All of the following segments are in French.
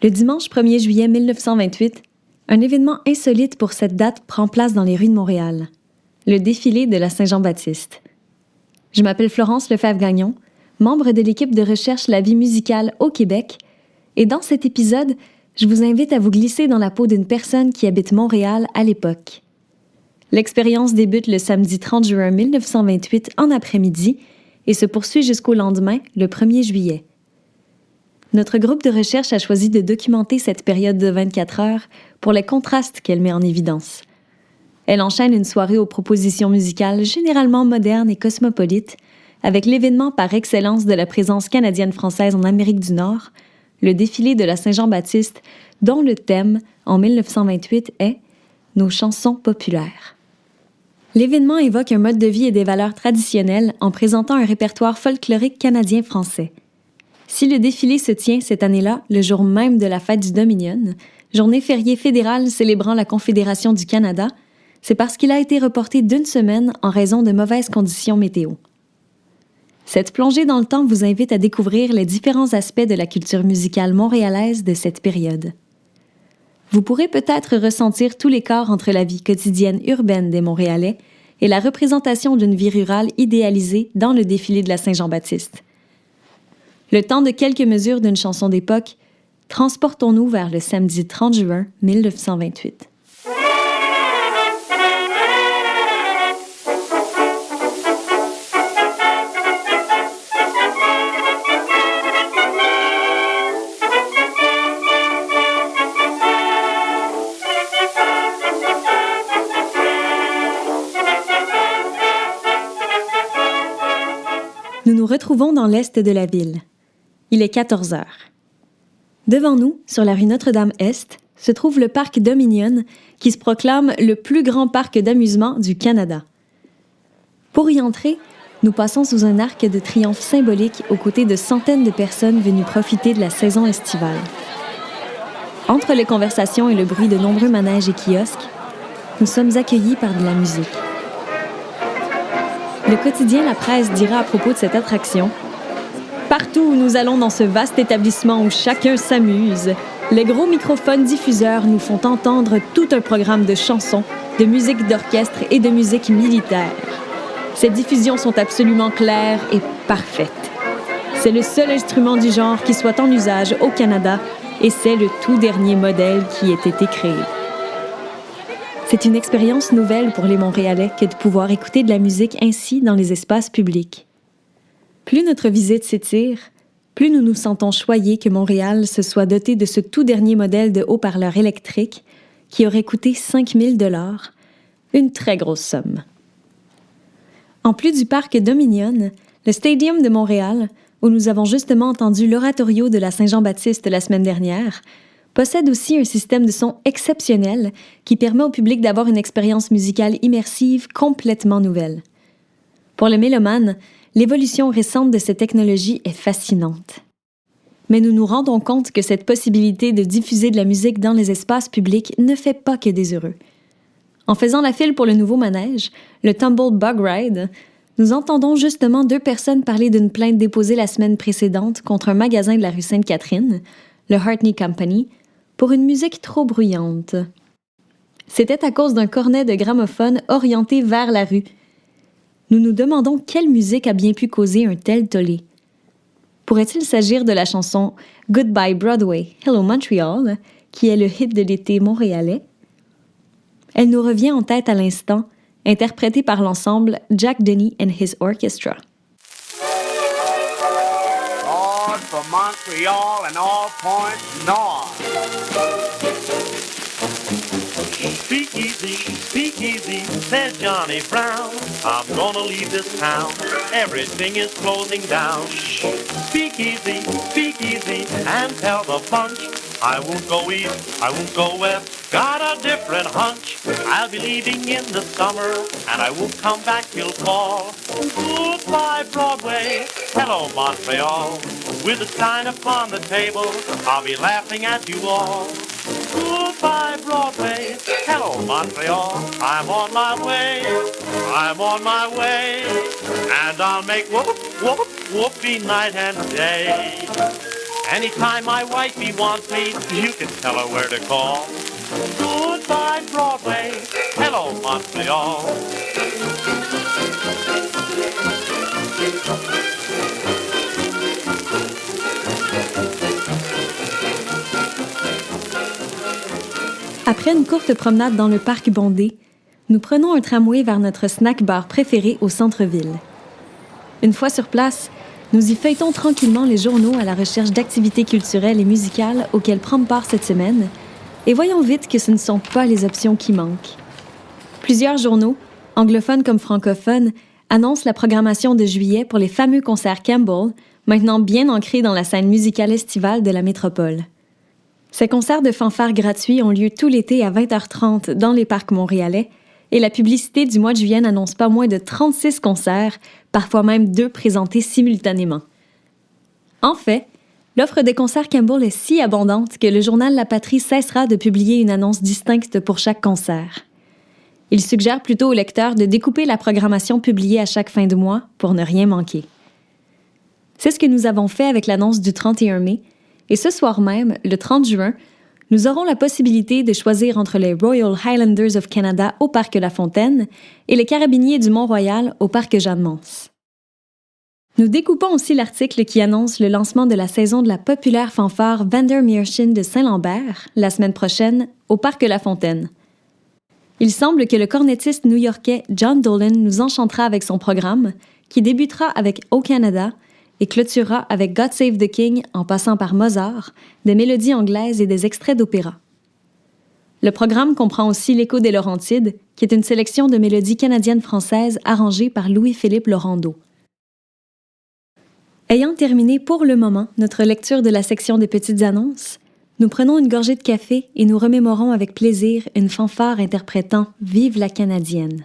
Le dimanche 1er juillet 1928, un événement insolite pour cette date prend place dans les rues de Montréal. Le défilé de la Saint-Jean-Baptiste. Je m'appelle Florence Lefebvre-Gagnon, membre de l'équipe de recherche La vie musicale au Québec, et dans cet épisode, je vous invite à vous glisser dans la peau d'une personne qui habite Montréal à l'époque. L'expérience débute le samedi 30 juin 1928 en après-midi et se poursuit jusqu'au lendemain, le 1er juillet. Notre groupe de recherche a choisi de documenter cette période de 24 heures pour les contrastes qu'elle met en évidence. Elle enchaîne une soirée aux propositions musicales généralement modernes et cosmopolites, avec l'événement par excellence de la présence canadienne-française en Amérique du Nord, le défilé de la Saint-Jean-Baptiste, dont le thème, en 1928, est « Nos chansons populaires ». L'événement évoque un mode de vie et des valeurs traditionnelles en présentant un répertoire folklorique canadien-français. Si le défilé se tient cette année-là, le jour même de la fête du Dominion, journée fériée fédérale célébrant la Confédération du Canada, c'est parce qu'il a été reporté d'une semaine en raison de mauvaises conditions météo. Cette plongée dans le temps vous invite à découvrir les différents aspects de la culture musicale montréalaise de cette période. Vous pourrez peut-être ressentir tout l'écart entre la vie quotidienne urbaine des Montréalais et la représentation d'une vie rurale idéalisée dans le défilé de la Saint-Jean-Baptiste. Le temps de quelques mesures d'une chanson d'époque, transportons-nous vers le samedi 30 juin 1928. Nous nous retrouvons dans l'est de la ville. Il est 14 heures. Devant nous, sur la rue Notre-Dame-Est, se trouve le parc Dominion, qui se proclame le plus grand parc d'amusement du Canada. Pour y entrer, nous passons sous un arc de triomphe symbolique aux côtés de centaines de personnes venues profiter de la saison estivale. Entre les conversations et le bruit de nombreux manèges et kiosques, nous sommes accueillis par de la musique. Le quotidien La Presse dira à propos de cette attraction: « Partout où nous allons dans ce vaste établissement où chacun s'amuse, les gros microphones diffuseurs nous font entendre tout un programme de chansons, de musique d'orchestre et de musique militaire. Ces diffusions sont absolument claires et parfaites. C'est le seul instrument du genre qui soit en usage au Canada et c'est le tout dernier modèle qui ait été créé. » C'est une expérience nouvelle pour les Montréalais que de pouvoir écouter de la musique ainsi dans les espaces publics. Plus notre visite s'étire, plus nous nous sentons choyés que Montréal se soit doté de ce tout dernier modèle de haut-parleur électrique qui aurait coûté 5 000 $, une très grosse somme. En plus du parc Dominion, le Stadium de Montréal, où nous avons justement entendu l'oratorio de la Saint-Jean-Baptiste la semaine dernière, possède aussi un système de son exceptionnel qui permet au public d'avoir une expérience musicale immersive complètement nouvelle. Pour le mélomane, l'évolution récente de cette technologie est fascinante. Mais nous nous rendons compte que cette possibilité de diffuser de la musique dans les espaces publics ne fait pas que des heureux. En faisant la file pour le nouveau manège, le Tumble Bug Ride, nous entendons justement 2 personnes parler d'une plainte déposée la semaine précédente contre un magasin de la rue Sainte-Catherine, le Hartney Company, pour une musique trop bruyante. C'était à cause d'un cornet de gramophone orienté vers la rue. Nous nous demandons quelle musique a bien pu causer un tel tollé. Pourrait-il s'agir de la chanson « Goodbye Broadway, Hello Montreal », qui est le hit de l'été montréalais? Elle nous revient en tête à l'instant, interprétée par l'ensemble Jack Denny and His Orchestra. For Montreal and all points north. Speak easy, said Johnny Brown. I'm gonna leave this town. Everything is closing down. Speak easy, and tell the bunch I won't go east, I won't go west. Got a different hunch. I'll be leaving in the summer, and I won't come back till fall. Goodbye, Broadway. Hello, Montreal. With a sign upon the table, I'll be laughing at you all. Goodbye, Broadway. Hello, Montreal. I'm on my way. And I'll make whoop, whoop, whoopee night and day. Anytime my wifey wants me, you can tell her where to call. Goodbye, Broadway. Hello, Montreal. Après une courte promenade dans le parc bondé, nous prenons un tramway vers notre snack-bar préféré au centre-ville. Une fois sur place, nous y feuilletons tranquillement les journaux à la recherche d'activités culturelles et musicales auxquelles prendre part cette semaine, et voyons vite que ce ne sont pas les options qui manquent. Plusieurs journaux, anglophones comme francophones, annoncent la programmation de juillet pour les fameux concerts Campbell, maintenant bien ancrés dans la scène musicale estivale de la métropole. Ces concerts de fanfare gratuits ont lieu tout l'été à 20h30 dans les parcs montréalais et la publicité du mois de juillet n'annonce pas moins de 36 concerts, parfois même 2 présentés simultanément. En fait, l'offre des concerts Campbell est si abondante que le journal La Patrie cessera de publier une annonce distincte pour chaque concert. Il suggère plutôt aux lecteurs de découper la programmation publiée à chaque fin de mois pour ne rien manquer. C'est ce que nous avons fait avec l'annonce du 31 mai, et ce soir même, le 30 juin, nous aurons la possibilité de choisir entre les Royal Highlanders of Canada au Parc La Fontaine et les Carabiniers du Mont-Royal au Parc Jeanne-Mance. Nous découpons aussi l'article qui annonce le lancement de la saison de la populaire fanfare Vandermeerschen de Saint-Lambert, la semaine prochaine, au Parc La Fontaine. Il semble que le cornettiste new-yorkais John Dolan nous enchantera avec son programme, qui débutera avec Au Canada et clôturera avec God Save the King en passant par Mozart, des mélodies anglaises et des extraits d'opéra. Le programme comprend aussi l'Écho des Laurentides, qui est une sélection de mélodies canadiennes-françaises arrangées par Louis-Philippe Laurendeau. Ayant terminé pour le moment notre lecture de la section des petites annonces, nous prenons une gorgée de café et nous remémorons avec plaisir une fanfare interprétant « Vive la Canadienne ».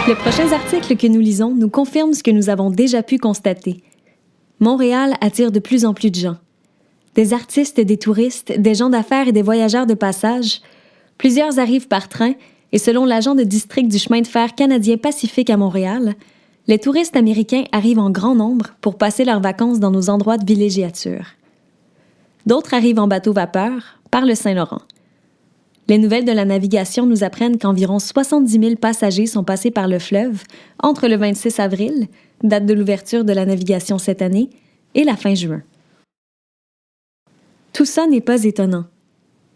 Les prochains articles que nous lisons nous confirment ce que nous avons déjà pu constater. Montréal attire de plus en plus de gens. Des artistes, des touristes, des gens d'affaires et des voyageurs de passage. Plusieurs arrivent par train et selon l'agent de district du chemin de fer canadien Pacifique à Montréal, les touristes américains arrivent en grand nombre pour passer leurs vacances dans nos endroits de villégiature. D'autres arrivent en bateau-vapeur par le Saint-Laurent. Les nouvelles de la navigation nous apprennent qu'environ 70 000 passagers sont passés par le fleuve entre le 26 avril, date de l'ouverture de la navigation cette année, et la fin juin. Tout ça n'est pas étonnant.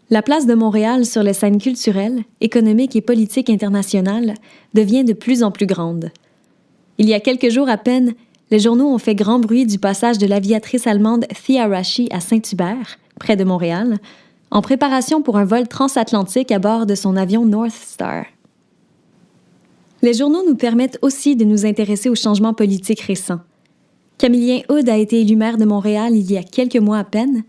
La place de Montréal sur les scènes culturelles, économiques et politiques internationales devient de plus en plus grande. Il y a quelques jours à peine, les journaux ont fait grand bruit du passage de l'aviatrice allemande Thea Rashi à Saint-Hubert, près de Montréal, en préparation pour un vol transatlantique à bord de son avion North Star. Les journaux nous permettent aussi de nous intéresser aux changements politiques récents. Camillien Hood a été élu maire de Montréal il y a quelques mois à peine,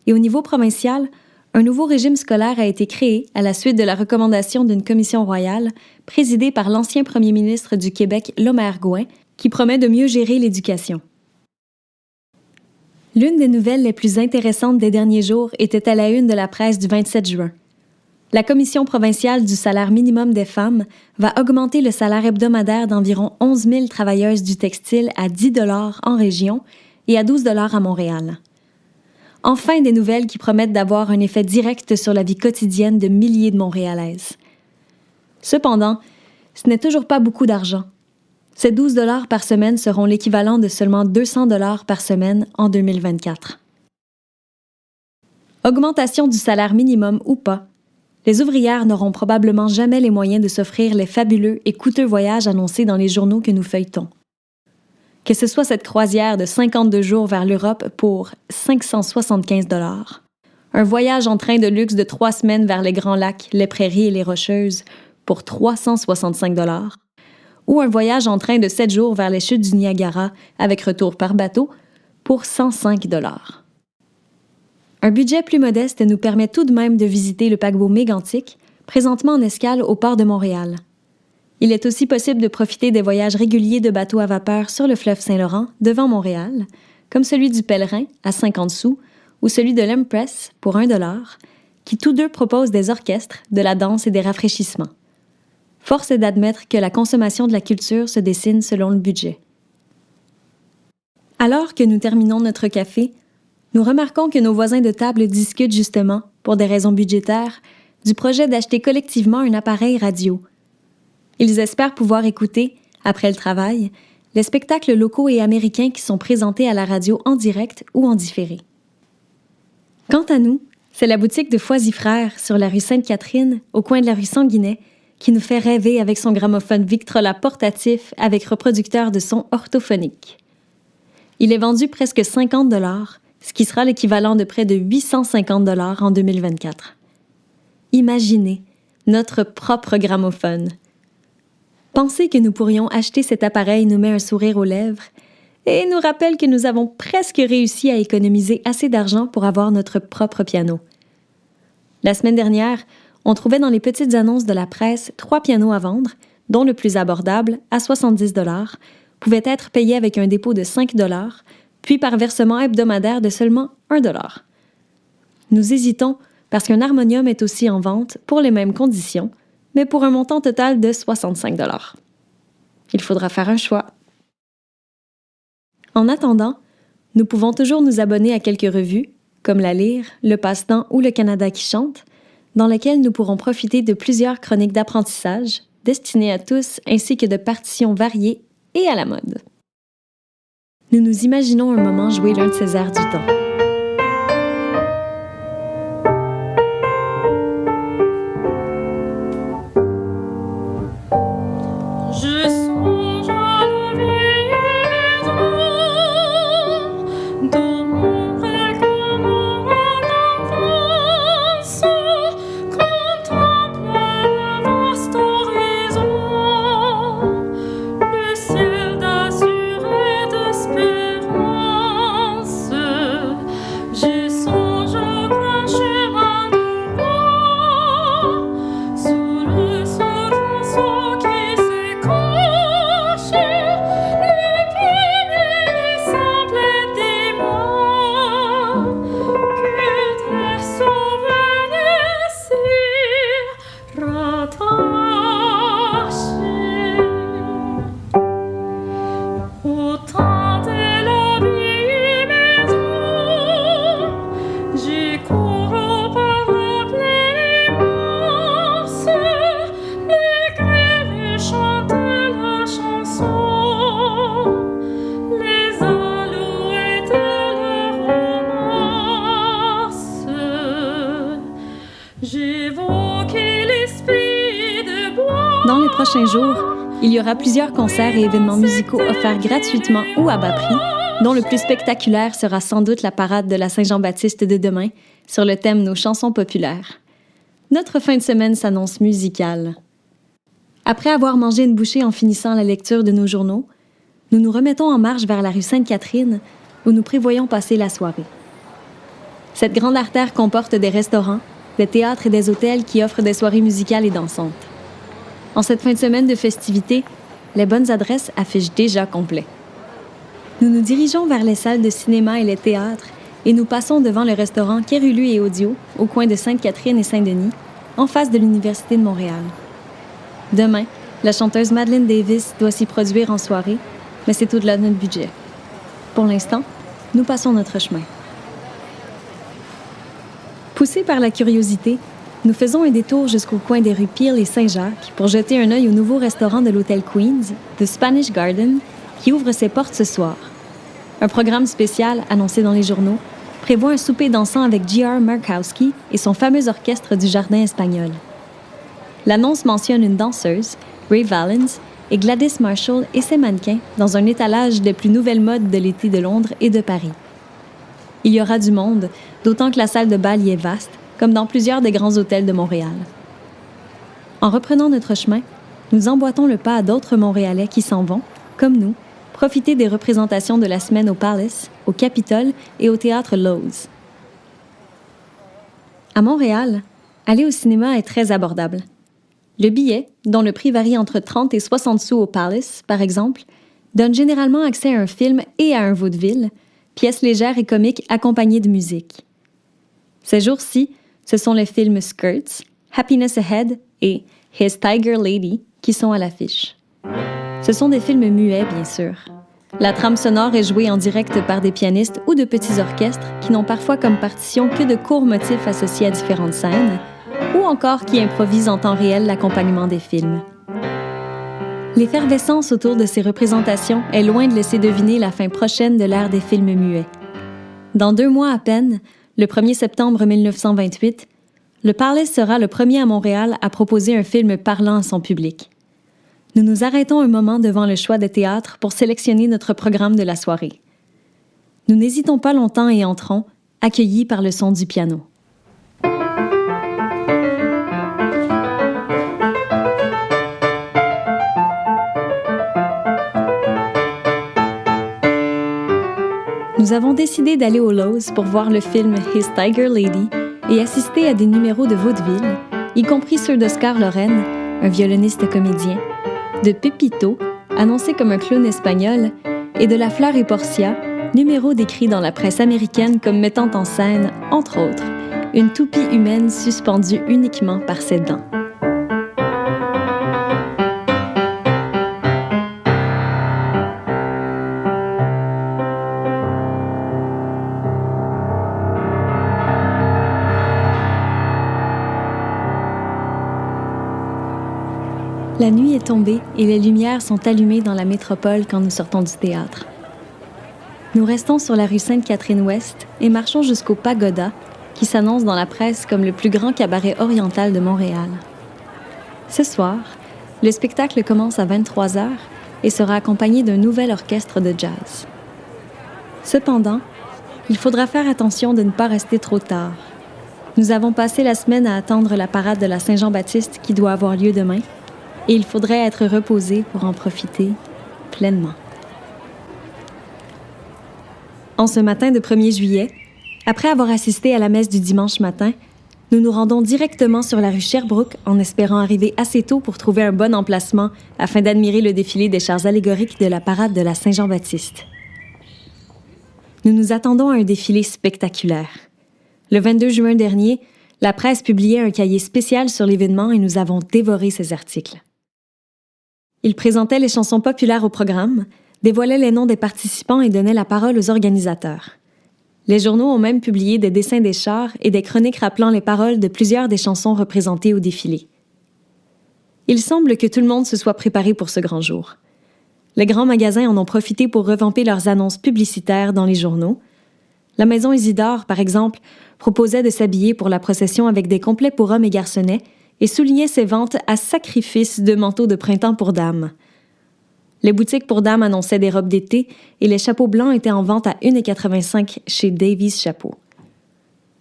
et au niveau provincial, un nouveau régime scolaire a été créé à la suite de la recommandation d'une commission royale présidée par l'ancien premier ministre du Québec, Lomer Gouin, qui promet de mieux gérer l'éducation. L'une des nouvelles les plus intéressantes des derniers jours était à la une de la presse du 27 juin. La Commission provinciale du salaire minimum des femmes va augmenter le salaire hebdomadaire d'environ 11 000 travailleuses du textile à 10 $ en région et à 12 $ à Montréal. Enfin, des nouvelles qui promettent d'avoir un effet direct sur la vie quotidienne de milliers de Montréalaises. Cependant, ce n'est toujours pas beaucoup d'argent. Ces 12 $ par semaine seront l'équivalent de seulement 200 $ par semaine en 2024. Augmentation du salaire minimum ou pas, les ouvrières n'auront probablement jamais les moyens de s'offrir les fabuleux et coûteux voyages annoncés dans les journaux que nous feuilletons. Que ce soit cette croisière de 52 jours vers l'Europe pour 575 $, un voyage en train de luxe de 3 semaines vers les Grands Lacs, les Prairies et les Rocheuses pour 365 $, ou un voyage en train de 7 jours vers les chutes du Niagara avec retour par bateau pour 105 $. Un budget plus modeste nous permet tout de même de visiter le paquebot Mégantic, présentement en escale au port de Montréal. Il est aussi possible de profiter des voyages réguliers de bateaux à vapeur sur le fleuve Saint-Laurent devant Montréal, comme celui du Pèlerin à 50 sous ou celui de l'Empress pour 1 $, qui tous deux proposent des orchestres, de la danse et des rafraîchissements. Force est d'admettre que la consommation de la culture se dessine selon le budget. Alors que nous terminons notre café, nous remarquons que nos voisins de table discutent justement, pour des raisons budgétaires, du projet d'acheter collectivement un appareil radio. Ils espèrent pouvoir écouter, après le travail, les spectacles locaux et américains qui sont présentés à la radio en direct ou en différé. Quant à nous, c'est la boutique de Foisy Frères sur la rue Sainte-Catherine, au coin de la rue Sanguinet, qui nous fait rêver avec son gramophone Victrola portatif avec reproducteur de son orthophonique. Il est vendu presque 50 $, ce qui sera l'équivalent de près de 850 $ en 2024. Imaginez, notre propre gramophone. Penser que nous pourrions acheter cet appareil nous met un sourire aux lèvres et nous rappelle que nous avons presque réussi à économiser assez d'argent pour avoir notre propre piano. La semaine dernière, on trouvait dans les petites annonces de la presse 3 pianos à vendre, dont le plus abordable, à 70 $, pouvait être payé avec un dépôt de 5 $, puis par versement hebdomadaire de seulement 1 $. Nous hésitons parce qu'un harmonium est aussi en vente pour les mêmes conditions, mais pour un montant total de 65 $. Il faudra faire un choix. En attendant, nous pouvons toujours nous abonner à quelques revues, comme La Lyre, Le Passe-Temps ou Le Canada qui chante, dans lesquelles nous pourrons profiter de plusieurs chroniques d'apprentissage, destinées à tous, ainsi que de partitions variées et à la mode. Nous nous imaginons un moment jouer l'un de ces airs du temps. Dans les prochains jours, il y aura plusieurs concerts et événements musicaux offerts gratuitement ou à bas prix, dont le plus spectaculaire sera sans doute la parade de la Saint-Jean-Baptiste de demain, sur le thème Nos chansons populaires. Notre fin de semaine s'annonce musicale. Après avoir mangé une bouchée en finissant la lecture de nos journaux, nous nous remettons en marche vers la rue Sainte-Catherine, où nous prévoyons passer la soirée. Cette grande artère comporte des restaurants, des théâtres et des hôtels qui offrent des soirées musicales et dansantes. En cette fin de semaine de festivités, les bonnes adresses affichent déjà complet. Nous nous dirigeons vers les salles de cinéma et les théâtres et nous passons devant le restaurant Kérulu et Audio, au coin de Sainte-Catherine et Saint-Denis, en face de l'Université de Montréal. Demain, la chanteuse Madeleine Davis doit s'y produire en soirée, mais c'est au-delà de notre budget. Pour l'instant, nous passons notre chemin. Poussés par la curiosité, nous faisons un détour jusqu'au coin des rues Peel et Saint-Jacques pour jeter un œil au nouveau restaurant de l'hôtel Queen's, The Spanish Garden, qui ouvre ses portes ce soir. Un programme spécial, annoncé dans les journaux, prévoit un souper dansant avec J.R. Markowski et son fameux orchestre du Jardin espagnol. L'annonce mentionne une danseuse, Ray Valens, et Gladys Marshall et ses mannequins dans un étalage des plus nouvelles modes de l'été de Londres et de Paris. Il y aura du monde, d'autant que la salle de bal y est vaste, comme dans plusieurs des grands hôtels de Montréal. En reprenant notre chemin, Nous emboîtons le pas à d'autres Montréalais qui s'en vont, comme nous, profiter des représentations de la semaine au Palace, au Capitole et au Théâtre Lowe's. À Montréal, aller au cinéma est très abordable. Le billet, dont le prix varie entre 30 et 60 sous au Palace, par exemple, donne généralement accès à un film et à un vaudeville, pièces légères et comiques accompagnées de musique. Ces jours-ci, ce sont les films Skirts, Happiness Ahead et His Tiger Lady qui sont à l'affiche. Ce sont des films muets, bien sûr. La trame sonore est jouée en direct par des pianistes ou de petits orchestres qui n'ont parfois comme partition que de courts motifs associés à différentes scènes, ou encore qui improvisent en temps réel l'accompagnement des films. L'effervescence autour de ces représentations est loin de laisser deviner la fin prochaine de l'ère des films muets. Dans 2 mois à peine, le 1er septembre 1928, le Palace sera le premier à Montréal à proposer un film parlant à son public. Nous nous arrêtons un moment devant le choix des théâtres pour sélectionner notre programme de la soirée. Nous n'hésitons pas longtemps et entrons, accueillis par le son du piano. Nous avons décidé d'aller au Lowe's pour voir le film His Tiger Lady et assister à des numéros de vaudeville, y compris ceux d'Oscar Lorraine, un violoniste comédien, de Pepito, annoncé comme un clown espagnol, et de La Fleur et Portia, numéro décrit dans la presse américaine comme mettant en scène, entre autres, une toupie humaine suspendue uniquement par ses dents. La nuit est tombée et les lumières sont allumées dans la métropole quand nous sortons du théâtre. Nous restons sur la rue Sainte-Catherine-Ouest et marchons jusqu'au Pagoda, qui s'annonce dans la presse comme le plus grand cabaret oriental de Montréal. Ce soir, le spectacle commence à 23h et sera accompagné d'un nouvel orchestre de jazz. Cependant, il faudra faire attention de ne pas rester trop tard. Nous avons passé la semaine à attendre la parade de la Saint-Jean-Baptiste qui doit avoir lieu demain, et il faudrait être reposé pour en profiter pleinement. En ce matin de 1er juillet, après avoir assisté à la messe du dimanche matin, nous nous rendons directement sur la rue Sherbrooke en espérant arriver assez tôt pour trouver un bon emplacement afin d'admirer le défilé des chars allégoriques de la parade de la Saint-Jean-Baptiste. Nous nous attendons à un défilé spectaculaire. Le 22 juin dernier, la presse publiait un cahier spécial sur l'événement et nous avons dévoré ces articles. Il présentait les chansons populaires au programme, dévoilait les noms des participants et donnait la parole aux organisateurs. Les journaux ont même publié des dessins des chars et des chroniques rappelant les paroles de plusieurs des chansons représentées au défilé. Il semble que tout le monde se soit préparé pour ce grand jour. Les grands magasins en ont profité pour revamper leurs annonces publicitaires dans les journaux. La Maison Isidore, par exemple, proposait de s'habiller pour la procession avec des complets pour hommes et garçonnets et soulignait ses ventes à sacrifice de manteaux de printemps pour dames. Les boutiques pour dames annonçaient des robes d'été et les chapeaux blancs étaient en vente à 1,85 chez Davies Chapeaux.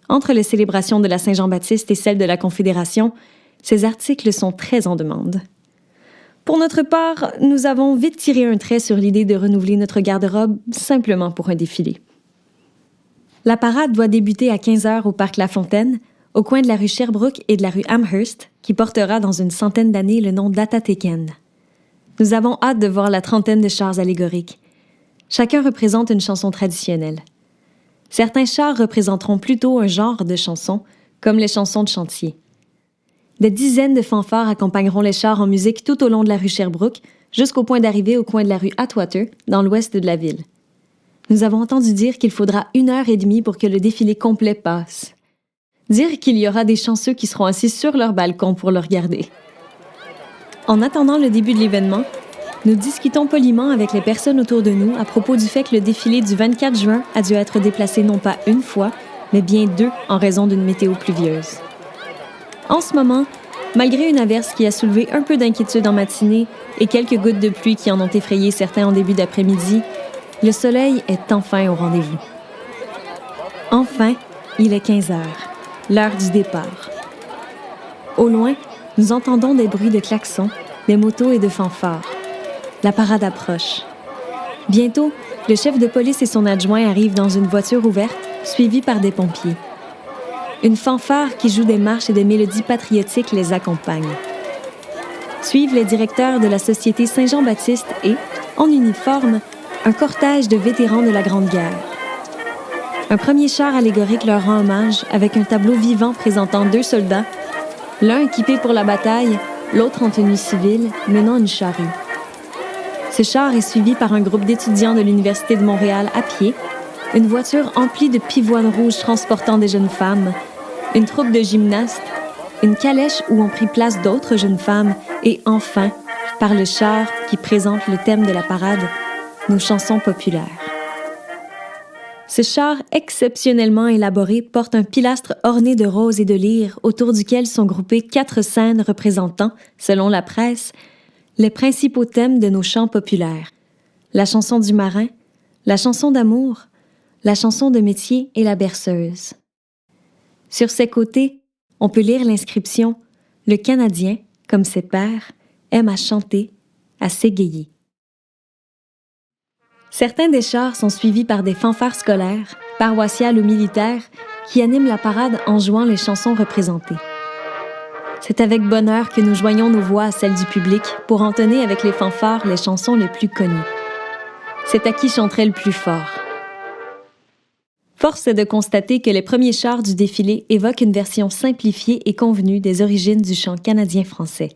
Entre les célébrations de la Saint-Jean-Baptiste et celles de la Confédération, ces articles sont très en demande. Pour notre part, nous avons vite tiré un trait sur l'idée de renouveler notre garde-robe simplement pour un défilé. La parade doit débuter à 15h au Parc La Fontaine, au coin de la rue Sherbrooke et de la rue Amherst, qui portera dans une centaine d'années le nom d'Atateken. Nous avons hâte de voir la trentaine de chars allégoriques. Chacun représente une chanson traditionnelle. Certains chars représenteront plutôt un genre de chansons, comme les chansons de chantier. Des dizaines de fanfares accompagneront les chars en musique tout au long de la rue Sherbrooke, jusqu'au point d'arrivée au coin de la rue Atwater, dans l'ouest de la ville. Nous avons entendu dire qu'il faudra 1h30 pour que le défilé complet passe. Dire qu'il y aura des chanceux qui seront assis sur leur balcon pour le regarder. En attendant le début de l'événement, nous discutons poliment avec les personnes autour de nous à propos du fait que le défilé du 24 juin a dû être déplacé non pas une fois, mais bien 2 en raison d'une météo pluvieuse. En ce moment, malgré une averse qui a soulevé un peu d'inquiétude en matinée et quelques gouttes de pluie qui en ont effrayé certains en début d'après-midi, le soleil est enfin au rendez-vous. Enfin, il est 15h, l'heure du départ. Au loin, nous entendons des bruits de klaxons des motos et de fanfares. La parade approche. Bientôt, le chef de police et son adjoint arrivent dans une voiture ouverte, suivis par des pompiers. Une fanfare qui joue des marches et des mélodies patriotiques les accompagne. Suivent les directeurs de la Société Saint-Jean-Baptiste et, en uniforme, un cortège de vétérans de la Grande Guerre. Un premier char allégorique leur rend hommage avec un tableau vivant présentant 2 soldats, l'un équipé pour la bataille, l'autre en tenue civile, menant une charrue. Ce char est suivi par un groupe d'étudiants de l'Université de Montréal à pied, une voiture emplie de pivoines rouges transportant des jeunes femmes, une troupe de gymnastes, une calèche où ont pris place d'autres jeunes femmes et enfin, par le char qui présente le thème de la parade, nos chansons populaires. Ce char exceptionnellement élaboré porte un pilastre orné de roses et de lyres autour duquel sont groupées 4 scènes représentant, selon la presse, les principaux thèmes de nos chants populaires. La chanson du marin, la chanson d'amour, la chanson de métier et la berceuse. Sur ses côtés, on peut lire l'inscription « Le Canadien, comme ses pères, aime à chanter, à s'égayer ». Certains des chars sont suivis par des fanfares scolaires, paroissiales ou militaires qui animent la parade en jouant les chansons représentées. C'est avec bonheur que nous joignons nos voix à celles du public pour entonner avec les fanfares les chansons les plus connues. C'est à qui chanterait le plus fort. Force est de constater que les premiers chars du défilé évoquent une version simplifiée et convenue des origines du chant canadien-français.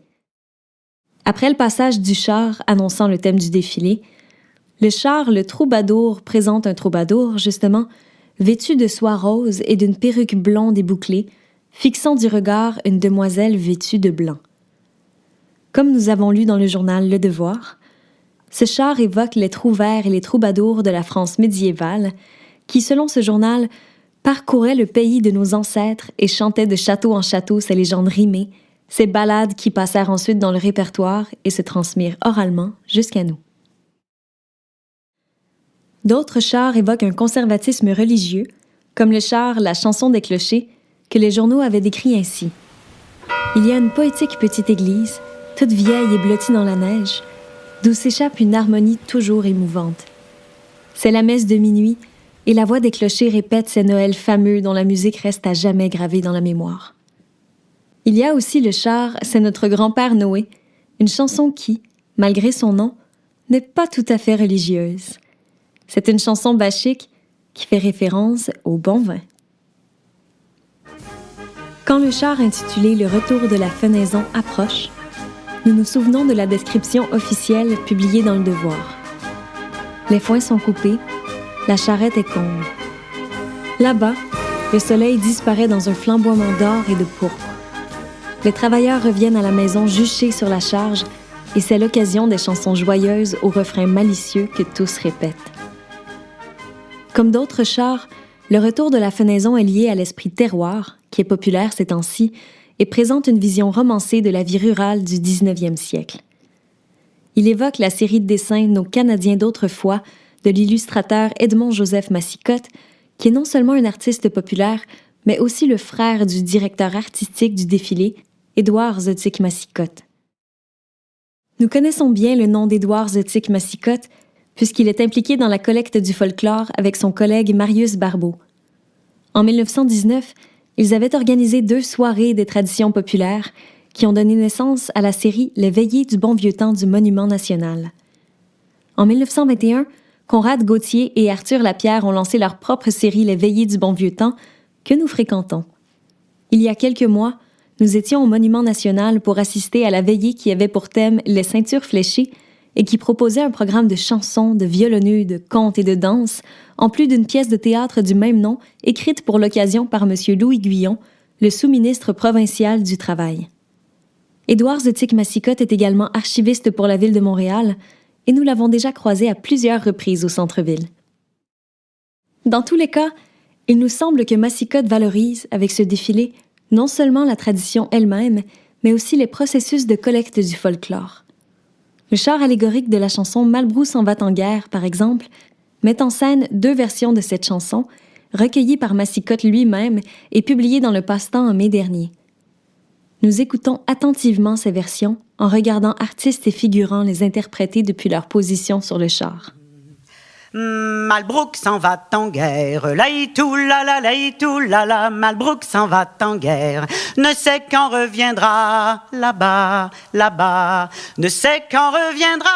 Après le passage du char annonçant le thème du défilé, le char Le Troubadour présente un troubadour, justement, vêtu de soie rose et d'une perruque blonde et bouclée, fixant du regard une demoiselle vêtue de blanc. Comme nous avons lu dans le journal Le Devoir, ce char évoque les trouvères et les troubadours de la France médiévale qui, selon ce journal, parcouraient le pays de nos ancêtres et chantaient de château en château ces légendes rimées, ces ballades qui passèrent ensuite dans le répertoire et se transmirent oralement jusqu'à nous. D'autres chars évoquent un conservatisme religieux, comme le char La chanson des clochers, que les journaux avaient décrit ainsi. Il y a une poétique petite église, toute vieille et blottie dans la neige, d'où s'échappe une harmonie toujours émouvante. C'est la messe de minuit, et la voix des clochers répète ces Noëls fameux dont la musique reste à jamais gravée dans la mémoire. Il y a aussi le char C'est notre grand-père Noé, une chanson qui, malgré son nom, n'est pas tout à fait religieuse. C'est une chanson bachique qui fait référence au bon vin. Quand le char intitulé « Le retour de la fenaison » approche, nous nous souvenons de la description officielle publiée dans Le Devoir. Les foins sont coupés, la charrette est comble. Là-bas, le soleil disparaît dans un flamboiement d'or et de pourpre. Les travailleurs reviennent à la maison juchés sur la charge et c'est l'occasion des chansons joyeuses au refrain malicieux que tous répètent. Comme d'autres chars, le retour de la fenaison est lié à l'esprit terroir, qui est populaire ces temps-ci, et présente une vision romancée de la vie rurale du 19e siècle. Il évoque la série de dessins Nos Canadiens d'autrefois de l'illustrateur Edmond-Joseph Massicotte, qui est non seulement un artiste populaire, mais aussi le frère du directeur artistique du défilé, Édouard Zotic-Massicotte. Nous connaissons bien le nom d'Édouard Zotic-Massicotte, puisqu'il est impliqué dans la collecte du folklore avec son collègue Marius Barbeau. En 1919, ils avaient organisé 2 soirées des traditions populaires qui ont donné naissance à la série Les Veillées du bon vieux temps du Monument national. En 1921, Conrad Gauthier et Arthur Lapierre ont lancé leur propre série Les Veillées du bon vieux temps que nous fréquentons. Il y a quelques mois, nous étions au Monument national pour assister à la veillée qui avait pour thème les ceintures fléchées et qui proposait un programme de chansons, de violoneux, de contes et de danse, en plus d'une pièce de théâtre du même nom, écrite pour l'occasion par M. Louis Guyon, le sous-ministre provincial du Travail. Édouard Zotic-Massicotte est également archiviste pour la Ville de Montréal, et nous l'avons déjà croisé à plusieurs reprises au centre-ville. Dans tous les cas, il nous semble que Massicotte valorise, avec ce défilé, non seulement la tradition elle-même, mais aussi les processus de collecte du folklore. Le char allégorique de la chanson Malbrousse s'en va en guerre, par exemple, met en scène 2 versions de cette chanson, recueillies par Massicotte lui-même et publiées dans le Passe-Temps en mai dernier. Nous écoutons attentivement ces versions en regardant artistes et figurants les interpréter depuis leur position sur le char. Malbrook s'en va en guerre, laïtou la, Malbrook s'en va en guerre, ne sait quand reviendra là-bas, ne sait quand reviendra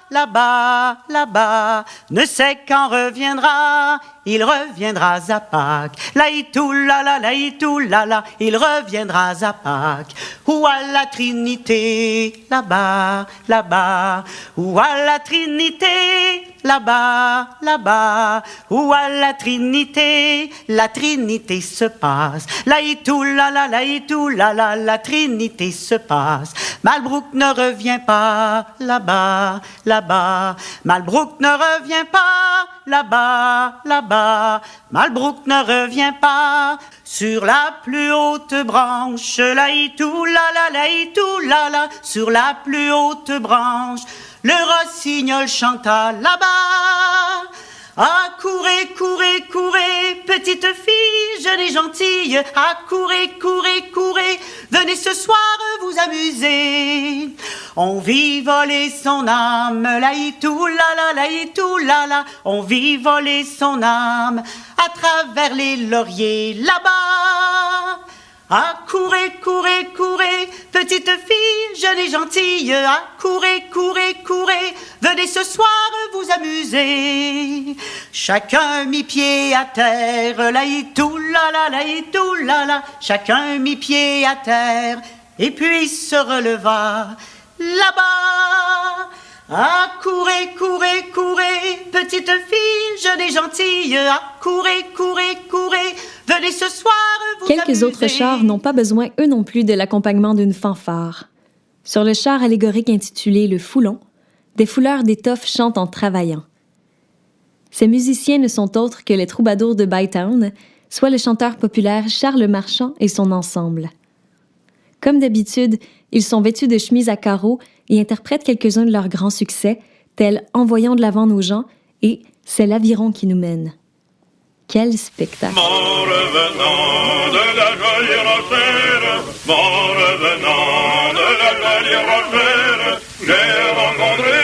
là-bas, ne sait quand reviendra, il reviendra à Pâques, laïtou la, il reviendra à Pâques, ou à la Trinité, là-bas, ou à la Trinité, là-bas, où à la Trinité se passe. Laïtou la, la Trinité se passe. Malbrook ne revient pas là-bas, Malbrook ne revient pas là-bas, Malbrook ne revient pas sur la plus haute branche. Laïtou la, sur la plus haute branche. Le rossignol chanta là-bas. Ah, courez, petite fille jeune et gentille. Ah, courez, venez ce soir vous amuser. On vit voler son âme, laïtou la, on vit voler son âme à travers les lauriers là-bas. Ah, courez, petite fille jeune et gentille. Ah, courez, venez ce soir vous amuser. Chacun mit pied à terre, laïtou la, chacun mit pied à terre, et puis se releva là-bas. Ah, courez, petite fille jeune et gentille. Ah, courez, venez ce soir vous amuser. Quelques autres chars n'ont pas besoin, eux non plus, de l'accompagnement d'une fanfare. Sur le char allégorique intitulé « Le Foulon », des fouleurs d'étoffe chantent en travaillant. Ces musiciens ne sont autres que les troubadours de Bytown, soit le chanteur populaire Charles Marchand et son ensemble. Comme d'habitude, ils sont vêtus de chemises à carreaux et interprètent quelques-uns de leurs grands succès, tels « En voyant de l'avant nos gens » et « C'est l'aviron qui nous mène ». Quel spectacle! Mon revenant de la jolie rochère, mon revenant de la jolie rochère, j'ai rencontré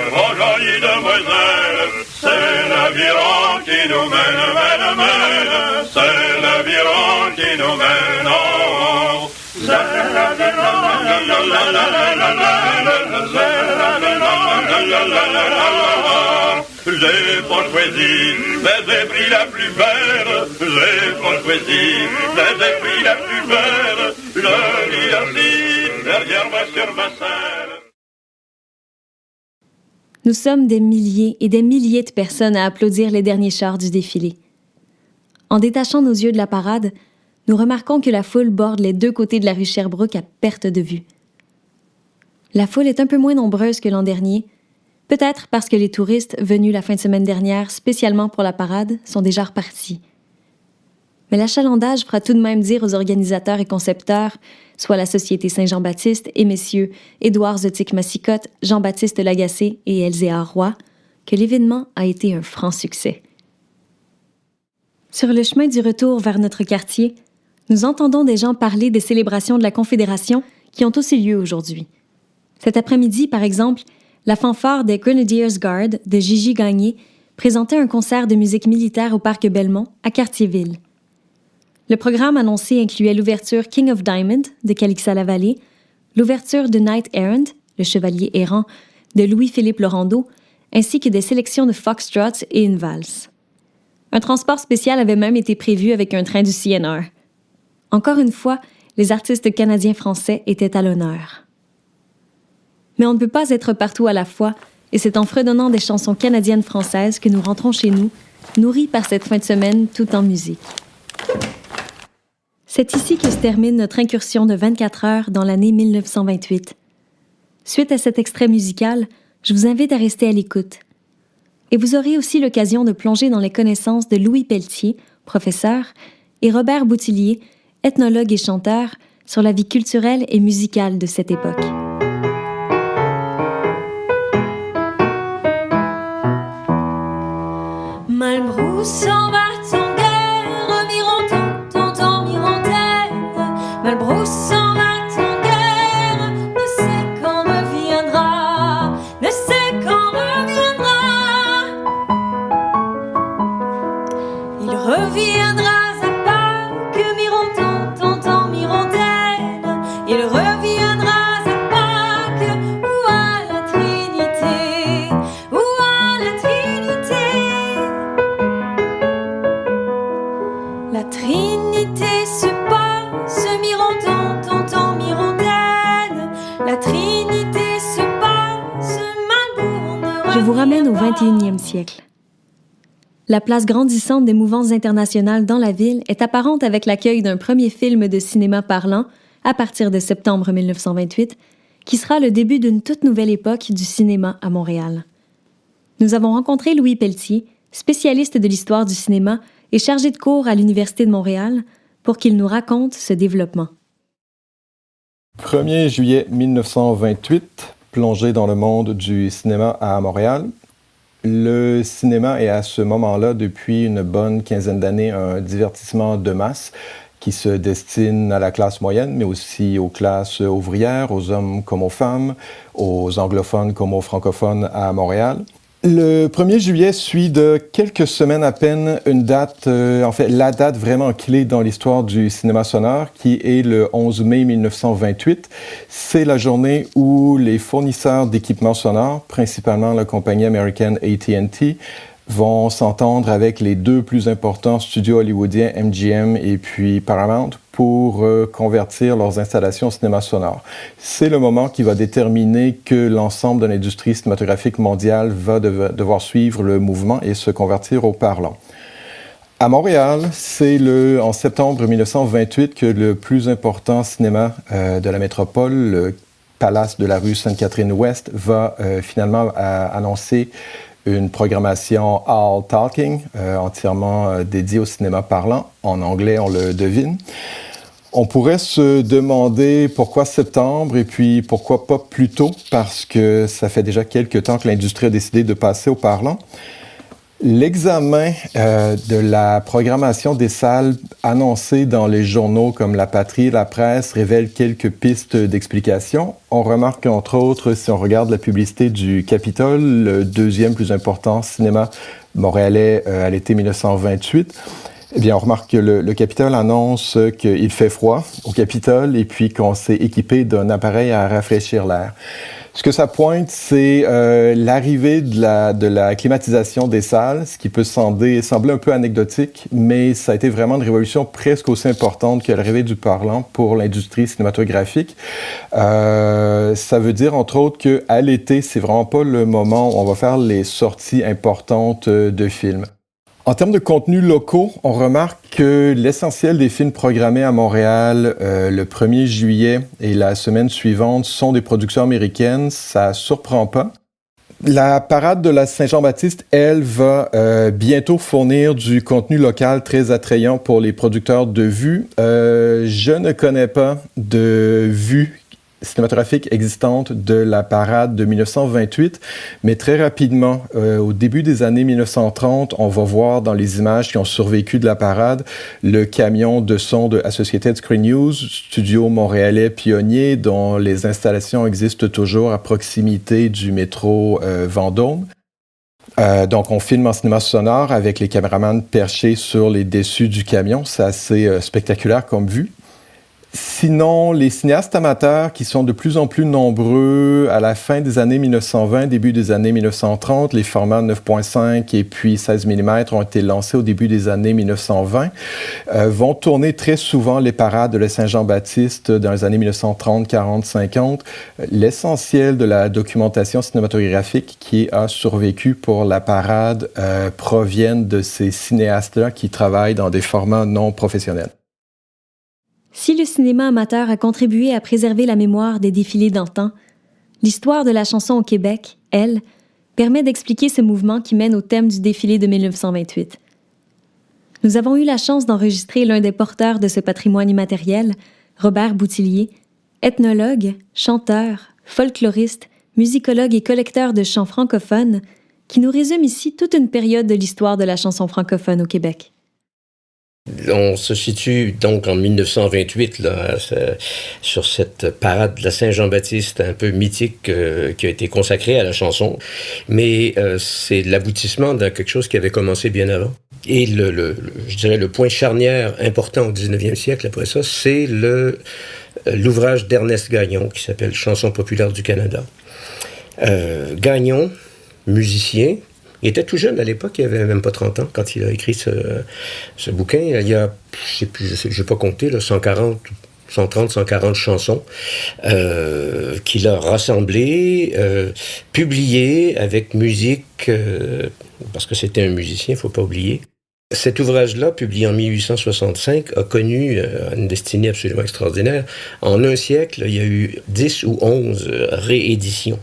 trois jolies demoiselles. C'est l'aviron qui nous mène, c'est l'aviron qui nous mène en haut. C'est l'aviron, j'ai pas choisi, mais j'ai pris la plus belle. J'ai pas choisi, mais j'ai pris la plus belle. Je lis assis derrière moi sur ma selle. Nous sommes des milliers et des milliers de personnes à applaudir les derniers chars du défilé. En détachant nos yeux de la parade, nous remarquons que la foule borde les deux côtés de la rue Sherbrooke à perte de vue. La foule est un peu moins nombreuse que l'an dernier, peut-être parce que les touristes venus la fin de semaine dernière spécialement pour la parade sont déjà repartis. Mais l'achalandage fera tout de même dire aux organisateurs et concepteurs, soit la Société Saint-Jean-Baptiste et messieurs Édouard Zotique-Massicotte, Jean-Baptiste Lagacé et Elzéar Roy, que l'événement a été un franc succès. Sur le chemin du retour vers notre quartier, nous entendons des gens parler des célébrations de la Confédération qui ont aussi lieu aujourd'hui. Cet après-midi, par exemple, la fanfare des Grenadiers Guard de Gigi Gagné présentait un concert de musique militaire au Parc Belmont, à Cartierville. Le programme annoncé incluait l'ouverture King of Diamond de Calixa Lavallée, l'ouverture de Knight Errant, le chevalier errant, de Louis-Philippe Laurendeau, ainsi que des sélections de foxtrots et une valse. Un transport spécial avait même été prévu avec un train du CNR. Encore une fois, les artistes canadiens-français étaient à l'honneur. Mais on ne peut pas être partout à la fois, et c'est en fredonnant des chansons canadiennes-françaises que nous rentrons chez nous, nourris par cette fin de semaine tout en musique. C'est ici que se termine notre incursion de 24 heures dans l'année 1928. Suite à cet extrait musical, je vous invite à rester à l'écoute. Et vous aurez aussi l'occasion de plonger dans les connaissances de Louis Pelletier, professeur, et Robert Boutillier, ethnologue et chanteur, sur la vie culturelle et musicale de cette époque. Malbrook s'en va en guerre, mironton, mirontaine. Malbrook s'en va en guerre, ne sait quand reviendras à Pâques, mironton, tonton, mirondelle. Il reviendra à Pâques, ou à la Trinité, ou à la Trinité. La Trinité se passe, mironton, tonton, mirondelle. La Trinité se passe, Malbourne. Je vous ramène au 21e siècle. La place grandissante des mouvances internationales dans la ville est apparente avec l'accueil d'un premier film de cinéma parlant, à partir de septembre 1928, qui sera le début d'une toute nouvelle époque du cinéma à Montréal. Nous avons rencontré Louis Pelletier, spécialiste de l'histoire du cinéma et chargé de cours à l'Université de Montréal, pour qu'il nous raconte ce développement. 1er juillet 1928, plongé dans le monde du cinéma à Montréal. Le cinéma est à ce moment-là, depuis une bonne quinzaine d'années, un divertissement de masse qui se destine à la classe moyenne, mais aussi aux classes ouvrières, aux hommes comme aux femmes, aux anglophones comme aux francophones à Montréal. Le 1er juillet suit de quelques semaines à peine une date, la date vraiment clé dans l'histoire du cinéma sonore, qui est le 11 mai 1928. C'est la journée où les fournisseurs d'équipements sonores, principalement la compagnie américaine AT&T, vont s'entendre avec les deux plus importants studios hollywoodiens, MGM et puis Paramount, pour convertir leurs installations au cinéma sonore. C'est le moment qui va déterminer que l'ensemble de l'industrie cinématographique mondiale va devoir suivre le mouvement et se convertir au parlant. À Montréal, c'est en septembre 1928 que le plus important cinéma de la métropole, le Palace de la rue Sainte-Catherine-Ouest, va finalement annoncer une programmation All Talking, entièrement dédiée au cinéma parlant. En anglais, on le devine. On pourrait se demander pourquoi septembre et puis pourquoi pas plus tôt, parce que ça fait déjà quelques temps que l'industrie a décidé de passer au parlant. L'examen de la programmation des salles annoncées dans les journaux comme La Patrie et La Presse révèle quelques pistes d'explication. On remarque entre autres, si on regarde la publicité du Capitole, le deuxième plus important cinéma montréalais à l'été 1928, eh bien, on remarque que le Capitole annonce qu'il fait froid au Capitole et puis qu'on s'est équipé d'un appareil à rafraîchir l'air. Ce que ça pointe, c'est l'arrivée de la climatisation des salles, ce qui peut sembler un peu anecdotique, mais ça a été vraiment une révolution presque aussi importante que l'arrivée du parlant pour l'industrie cinématographique. Ça veut dire, entre autres, qu'à l'été, c'est vraiment pas le moment où on va faire les sorties importantes de films. En termes de contenus locaux, on remarque que l'essentiel des films programmés à Montréal le 1er juillet et la semaine suivante sont des productions américaines. Ça surprend pas. La parade de la Saint-Jean-Baptiste, elle, va bientôt fournir du contenu local très attrayant pour les producteurs de vues. Je ne connais pas de vues cinématographique existante de la parade de 1928, mais très rapidement, au début des années 1930, on va voir dans les images qui ont survécu de la parade le camion de son de Associated Screen News, studio montréalais pionnier dont les installations existent toujours à proximité du métro Vendôme. Donc, on filme en cinéma sonore avec les caméramans perchés sur les dessus du camion. C'est assez spectaculaire comme vue. Sinon, les cinéastes amateurs qui sont de plus en plus nombreux à la fin des années 1920, début des années 1930, les formats 9.5 et puis 16 mm ont été lancés au début des années 1920, vont tourner très souvent les parades de la Saint-Jean-Baptiste dans les années 1930, 40, 50. L'essentiel de la documentation cinématographique qui a survécu pour la parade proviennent de ces cinéastes-là qui travaillent dans des formats non professionnels. Si le cinéma amateur a contribué à préserver la mémoire des défilés d'antan, l'histoire de la chanson au Québec, elle, permet d'expliquer ce mouvement qui mène au thème du défilé de 1928. Nous avons eu la chance d'enregistrer l'un des porteurs de ce patrimoine immatériel, Robert Boutillier, ethnologue, chanteur, folkloriste, musicologue et collecteur de chants francophones, qui nous résume ici toute une période de l'histoire de la chanson francophone au Québec. On se situe donc en 1928 là, sur cette parade de la Saint-Jean-Baptiste un peu mythique qui a été consacrée à la chanson, mais c'est l'aboutissement de quelque chose qui avait commencé bien avant. Et je dirais le point charnière important au 19e siècle, après ça, c'est l'ouvrage d'Ernest Gagnon qui s'appelle « Chansons populaires du Canada ». Gagnon, musicien, il était tout jeune à l'époque, il avait même pas 30 ans quand il a écrit ce bouquin. Il y a, je n'ai pas compté, 130, 140 chansons qu'il a rassemblées, publiées avec musique, parce que c'était un musicien, il ne faut pas oublier. Cet ouvrage-là, publié en 1865, a connu une destinée absolument extraordinaire. En un siècle, il y a eu 10 ou 11 rééditions.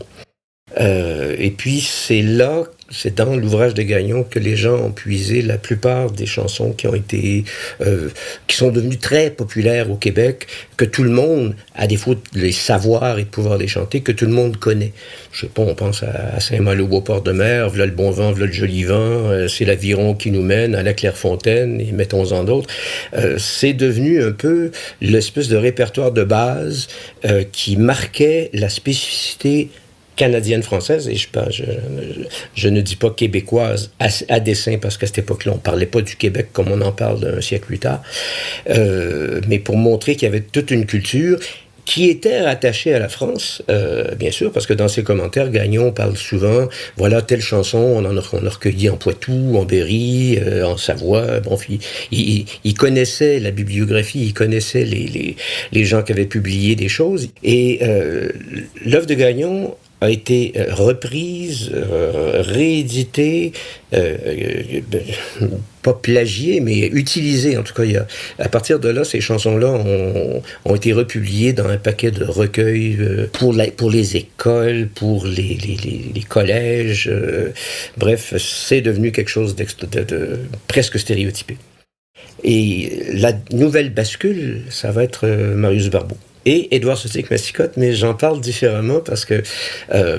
Et puis, c'est dans l'ouvrage de Gagnon que les gens ont puisé la plupart des chansons qui sont devenues très populaires au Québec, que tout le monde, à défaut de les savoir et de pouvoir les chanter, que tout le monde connaît. Je sais pas, on pense à Saint-Malo au Port-de-Mer, V'là le bon vent, v'là le joli vent, c'est l'aviron qui nous mène à la Clairefontaine, et mettons-en d'autres. C'est devenu un peu l'espèce de répertoire de base qui marquait la spécificité canadienne-française, et je ne dis pas québécoise à dessein, parce qu'à cette époque-là, on ne parlait pas du Québec comme on en parle un siècle plus tard, mais pour montrer qu'il y avait toute une culture qui était rattachée à la France, bien sûr, parce que dans ses commentaires, Gagnon parle souvent, voilà, telle chanson, on a recueilli en Poitou, en Berry, en Savoie. Bon, il connaissait la bibliographie, il connaissait les gens qui avaient publié des choses, et l'œuvre de Gagnon a été reprise, rééditée, pas plagiée, mais utilisée. En tout cas, à partir de là, ces chansons-là ont été republiées dans un paquet de recueils pour les écoles, pour les collèges. Bref, c'est devenu quelque chose de presque stéréotypé. Et la nouvelle bascule, ça va être Marius Barbeau. Et Édouard Sostick-Massicotte, mais j'en parle différemment parce que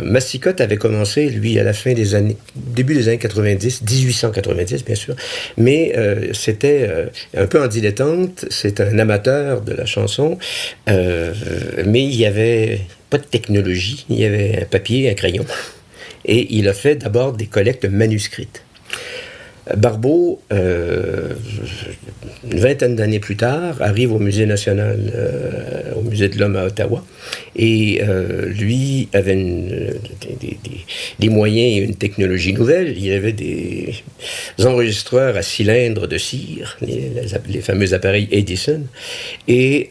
Massicotte avait commencé, lui, à la fin des années, début des années 90, 1890, bien sûr, mais c'était un peu en dilettante, c'est un amateur de la chanson, mais il n'y avait pas de technologie, il y avait un papier, un crayon, et il a fait d'abord des collectes manuscrites. Barbeau, une vingtaine d'années plus tard, arrive au Musée national, au Musée de l'Homme à Ottawa, et lui avait des moyens et une technologie nouvelle. Il avait des enregistreurs à cylindre de cire, les fameux appareils Edison, et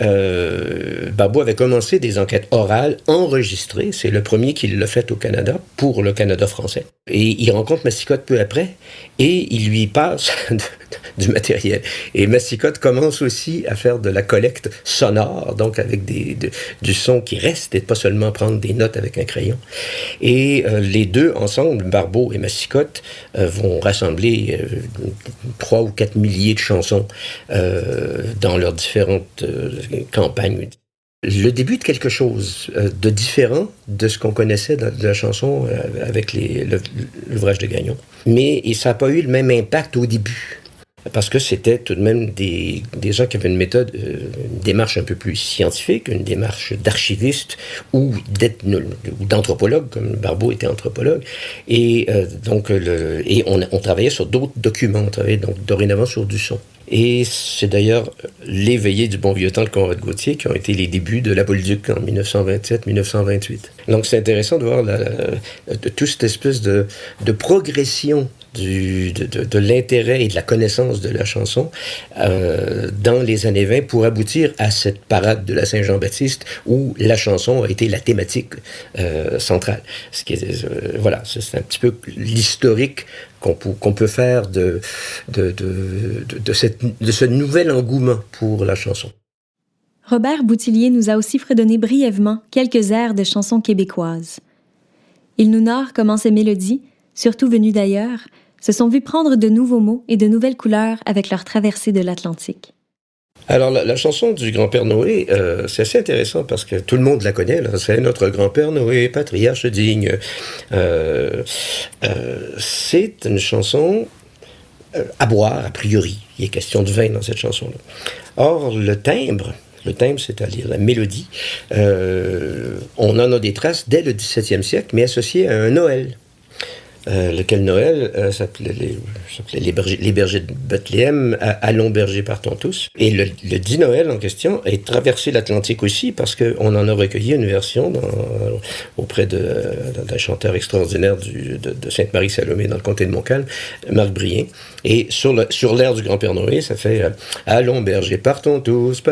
Barbeau avait commencé des enquêtes orales enregistrées. C'est le premier qui l'a fait au Canada, pour le Canada français. Et il rencontre Massicotte peu après, et il lui passe du matériel. Et Massicotte commence aussi à faire de la collecte sonore, donc avec du son qui reste, et pas seulement prendre des notes avec un crayon. Et les deux, ensemble, Barbeau et Massicotte, vont rassembler 3 ou 4 milliers de chansons dans leurs différentes campagnes. Le début de quelque chose de différent de ce qu'on connaissait de la chanson avec l'ouvrage de Gagnon. Mais ça n'a pas eu le même impact au début, parce que c'était tout de même des gens qui avaient une méthode, une démarche un peu plus scientifique, une démarche d'archiviste ou d'anthropologue, comme Barbeau était anthropologue. Et donc, on travaillait sur d'autres documents, on travaillait donc dorénavant sur du son. Et c'est d'ailleurs les veillées du bon vieux temps de Conrad Gauthier qui ont été les débuts de la Bolduc en 1927-1928. Donc c'est intéressant de voir toute cette espèce de progression de l'intérêt et de la connaissance de la chanson dans les années 20 pour aboutir à cette parade de la Saint-Jean-Baptiste où la chanson a été la thématique centrale. Ce qui est, voilà, c'est un petit peu l'historique qu'on peut faire de ce nouvel engouement pour la chanson. Robert Boutillier nous a aussi fredonné brièvement quelques airs de chansons québécoises. Il nous narre comment ces mélodies, surtout venues d'ailleurs, se sont vues prendre de nouveaux mots et de nouvelles couleurs avec leur traversée de l'Atlantique. Alors, la chanson du Grand-Père Noé, c'est assez intéressant parce que tout le monde la connaît. Là. C'est notre Grand-Père Noé, patriarche digne. C'est une chanson à boire, a priori. Il est question de vin dans cette chanson-là. Or, le timbre, c'est-à-dire la mélodie, on en a des traces dès le XVIIe siècle, mais associé à un Noël. lequel Noël s'appelait les bergers de Bethléem, allons berger partons tous. Et le dit Noël en question est traversé l'Atlantique aussi parce qu'on en a recueilli une version auprès d'un chanteur extraordinaire de Sainte-Marie-Salomé dans le comté de Montcalm, Marc Brien. Et sur l'air du Grand-Père Noé, ça fait allons berger partons tous,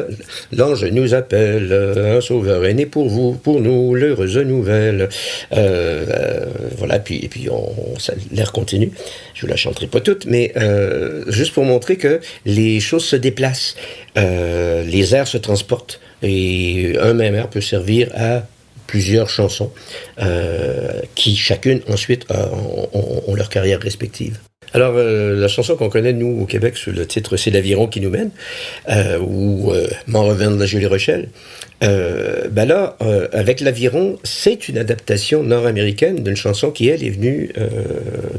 l'ange nous appelle, un sauveur est né pour vous, pour nous, l'heureuse nouvelle. Voilà, et puis l'air continue. Je ne la chanterai pas toute, mais juste pour montrer que les choses se déplacent, les airs se transportent, et un même air peut servir à plusieurs chansons qui, chacune, ensuite, ont leur carrière respective. Alors, la chanson qu'on connaît, nous, au Québec, sous le titre « C'est l'aviron qui nous mène », ou « M'en revient de la Jolie Rochelle », avec l'aviron, c'est une adaptation nord-américaine d'une chanson qui, elle, est venue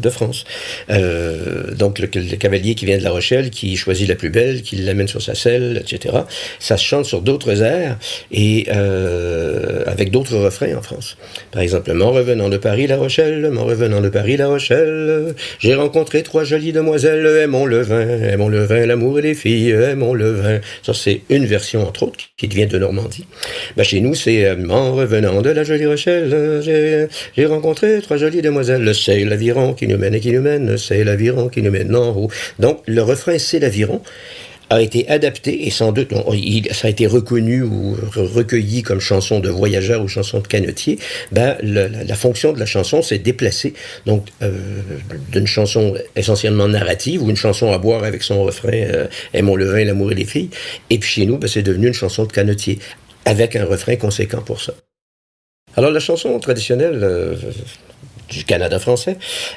de France. Donc, le cavalier qui vient de La Rochelle, qui choisit la plus belle, qui l'amène sur sa selle, etc. Ça se chante sur d'autres airs et avec d'autres refrains en France. Par exemple, « M'en revenant de Paris, La Rochelle, m'en revenant de Paris, La Rochelle, j'ai rencontré 3 jolies demoiselles, aimons le vin, l'amour et les filles, aimons le vin. » Ça, c'est une version, entre autres, qui vient de Normandie. Chez nous, c'est en revenant de la Jolie Rochelle, j'ai rencontré 3 jolies demoiselles. C'est l'aviron qui nous mène et qui nous mène, c'est l'aviron qui nous mène en haut. Donc, le refrain c'est l'aviron a été adapté et sans doute ça a été reconnu ou recueilli comme chanson de voyageur ou chanson de canotier. La fonction de la chanson s'est déplacée donc d'une chanson essentiellement narrative ou une chanson à boire avec son refrain aimons le vin, l'amour et les filles. Et puis chez nous, c'est devenu une chanson de canotier avec un refrain conséquent pour ça. Alors la chanson traditionnelle du Canada français,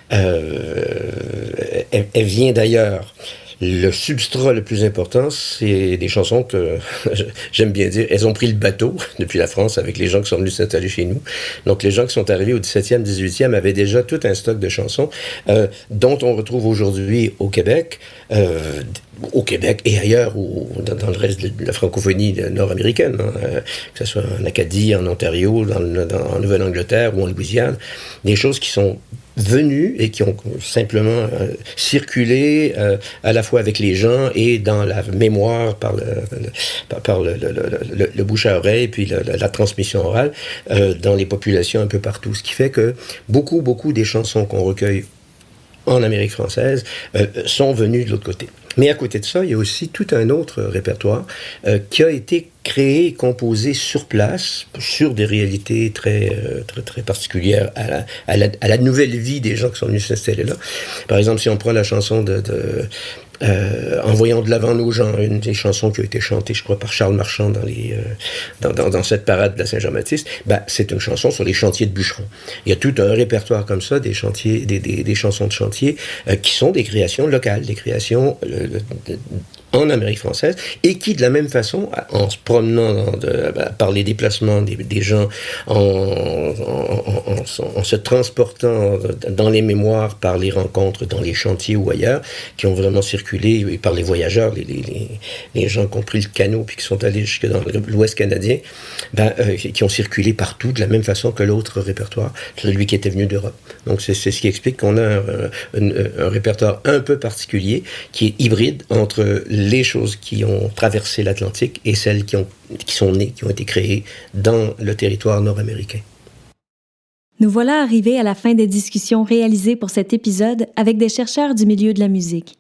elle vient d'ailleurs. Le substrat le plus important, c'est des chansons que, j'aime bien dire, elles ont pris le bateau depuis la France avec les gens qui sont venus s'installer chez nous. Donc les gens qui sont arrivés au 17e, 18e avaient déjà tout un stock de chansons dont on retrouve aujourd'hui au Québec et ailleurs, ou dans le reste de la francophonie nord-américaine, que ce soit en Acadie, en Ontario, en Nouvelle-Angleterre ou en Louisiane, des choses qui sont venues et qui ont simplement circulé à la fois avec les gens et dans la mémoire par le bouche à oreille puis la transmission orale dans les populations un peu partout. Ce qui fait que beaucoup des chansons qu'on recueille en Amérique française sont venues de l'autre côté. Mais à côté de ça, il y a aussi tout un autre répertoire qui a été créé et composé sur place, sur des réalités très particulières à la nouvelle vie des gens qui sont venus s'installer là. Par exemple, si on prend la chanson En voyant de l'avant nos gens, une des chansons qui a été chantée, je crois, par Charles Marchand dans cette parade de la Saint-Jean-Baptiste, c'est une chanson sur les chantiers de bûcherons. Il y a tout un répertoire comme ça, des chansons de chantier, qui sont des créations locales, des créations en Amérique française, et qui, de la même façon, en se promenant par les déplacements des gens, en se transportant dans les mémoires par les rencontres dans les chantiers ou ailleurs, qui ont vraiment circulé, et par les voyageurs, les gens qui ont pris le canot puis qui sont allés jusque dans l'Ouest canadien, qui ont circulé partout de la même façon que l'autre répertoire, celui qui était venu d'Europe. Donc c'est ce qui explique qu'on a un répertoire un peu particulier, qui est hybride entre les choses qui ont traversé l'Atlantique et celles qui sont nées, qui ont été créées dans le territoire nord-américain. Nous voilà arrivés à la fin des discussions réalisées pour cet épisode avec des chercheurs du milieu de la musique.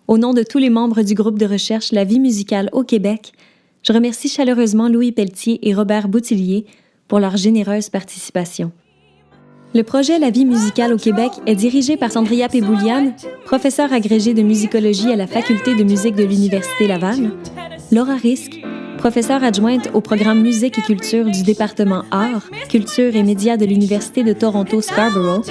Au nom de tous les membres du groupe de recherche La Vie musicale au Québec, je remercie chaleureusement Louis Pelletier et Robert Boutillier pour leur généreuse participation. Le projet La Vie musicale au Québec est dirigé par Sandria Péboulian, professeure agrégée de musicologie à la Faculté de musique de l'Université Laval, Laura Risk, professeure adjointe au programme Musique et culture du département Arts, Culture et médias de l'Université de Toronto Scarborough,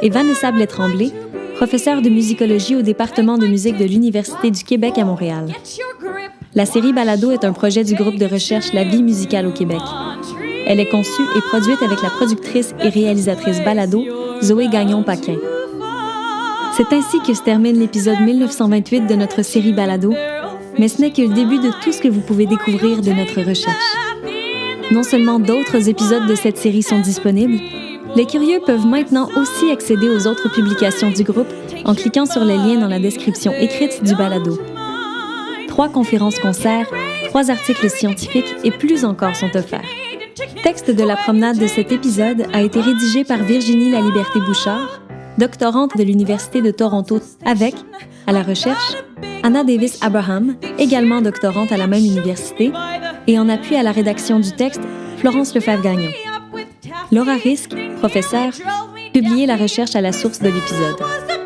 et Vanessa Blais-Tremblay, professeure de musicologie au département de musique de l'Université du Québec à Montréal. La série Balado est un projet du groupe de recherche La Vie musicale au Québec. Elle est conçue et produite avec la productrice et réalisatrice Balado, Zoé Gagnon-Paquin. C'est ainsi que se termine l'épisode 1928 de notre série Balado, mais ce n'est que le début de tout ce que vous pouvez découvrir de notre recherche. Non seulement d'autres épisodes de cette série sont disponibles, Les curieux peuvent maintenant aussi accéder aux autres publications du groupe en cliquant sur les liens dans la description écrite du balado. 3 conférences-concerts, 3 articles scientifiques et plus encore sont offerts. Texte de la promenade de cet épisode a été rédigé par Virginie Laliberté-Bouchard, doctorante de l'Université de Toronto, avec, à la recherche, Anna Davis Abraham, également doctorante à la même université, et en appui à la rédaction du texte, Florence Lefebvre-Gagnon. Laura Risk, professeure, publié la recherche à la source de l'épisode.